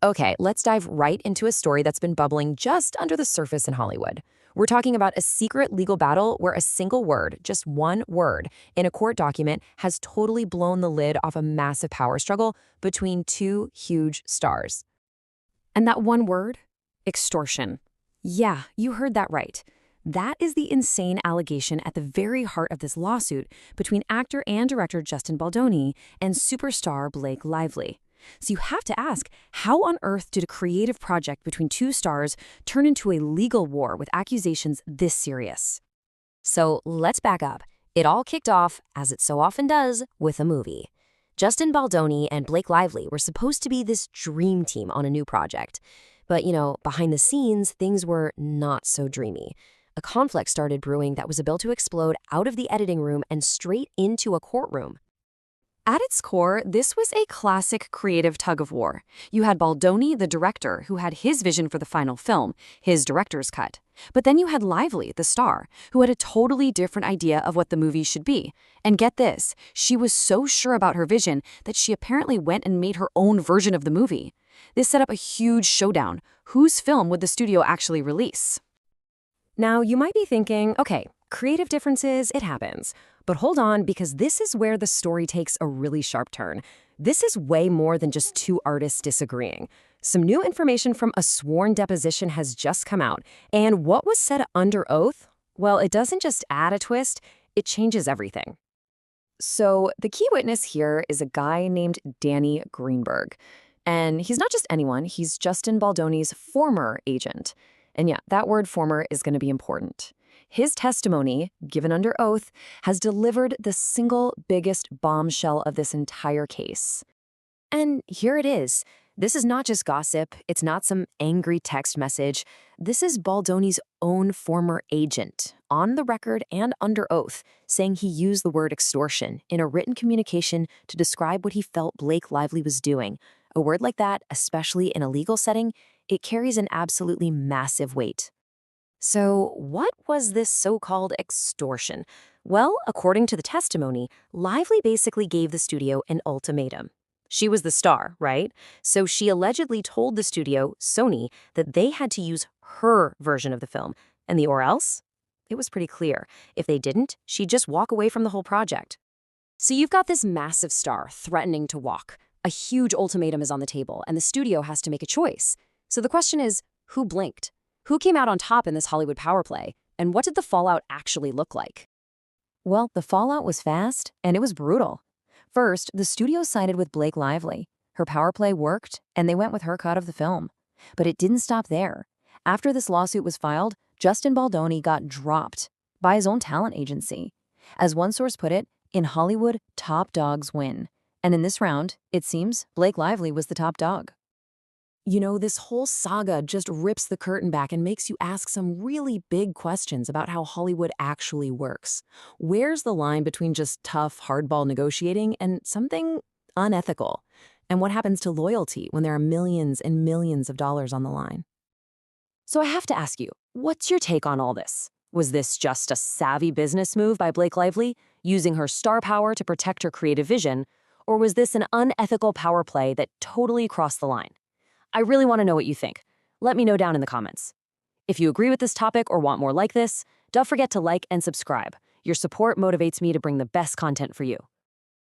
Okay, let's dive right into a story that's been bubbling just under the surface in Hollywood. We're talking about a secret legal battle where a single word, just one word, in a court document has totally blown the lid off a massive power struggle between two huge stars. And that one word? Extortion. Yeah, you heard that right. That is the insane allegation at the very heart of this lawsuit between actor and director Justin Baldoni and superstar Blake Lively. So you have to ask, how on earth did a creative project between two stars turn into a legal war with accusations this serious? So let's back up. It all kicked off, as it so often does, with a movie. Justin Baldoni and Blake Lively were supposed to be this dream team on a new project. But, behind the scenes, things were not so dreamy. A conflict started brewing that was about to explode out of the editing room and straight into a courtroom. At its core, this was a classic creative tug-of-war. You had Baldoni, the director, who had his vision for the final film, his director's cut. But then you had Lively, the star, who had a totally different idea of what the movie should be. And get this, she was so sure about her vision that she apparently went and made her own version of the movie. This set up a huge showdown. Whose film would the studio actually release? Now, you might be thinking, okay, creative differences, it happens. But hold on, because this is where the story takes a really sharp turn. This is way more than just two artists disagreeing. Some new information from a sworn deposition has just come out. And what was said under oath? Well, it doesn't just add a twist, it changes everything. So the key witness here is a guy named Danny Greenberg. And he's not just anyone, he's Justin Baldoni's former agent. And yeah, that word former is going to be important. His testimony, given under oath, has delivered the single biggest bombshell of this entire case. And here it is. This is not just gossip. It's not some angry text message. This is Baldoni's own former agent, on the record and under oath, saying he used the word extortion in a written communication to describe what he felt Blake Lively was doing. A word like that, especially in a legal setting, it carries an absolutely massive weight. So what was this so-called extortion? Well, according to the testimony, Lively basically gave the studio an ultimatum. She was the star, right? So she allegedly told the studio, Sony, that they had to use her version of the film. And the or else? It was pretty clear. If they didn't, she'd just walk away from the whole project. So you've got this massive star threatening to walk. A huge ultimatum is on the table, and the studio has to make a choice. So the question is, who blinked? Who came out on top in this Hollywood power play? And what did the fallout actually look like? Well, the fallout was fast, and it was brutal. First, the studio sided with Blake Lively. Her power play worked, and they went with her cut of the film. But it didn't stop there. After this lawsuit was filed, Justin Baldoni got dropped by his own talent agency. As one source put it, in Hollywood, top dogs win. And in this round, it seems Blake Lively was the top dog. This whole saga just rips the curtain back and makes you ask some really big questions about how Hollywood actually works. Where's the line between just tough, hardball negotiating and something unethical? And what happens to loyalty when there are millions and millions of dollars on the line? So I have to ask you, what's your take on all this? Was this just a savvy business move by Blake Lively, using her star power to protect her creative vision? Or was this an unethical power play that totally crossed the line? I really want to know what you think. Let me know down in the comments. If you agree with this topic or want more like this, don't forget to like and subscribe. Your support motivates me to bring the best content for you.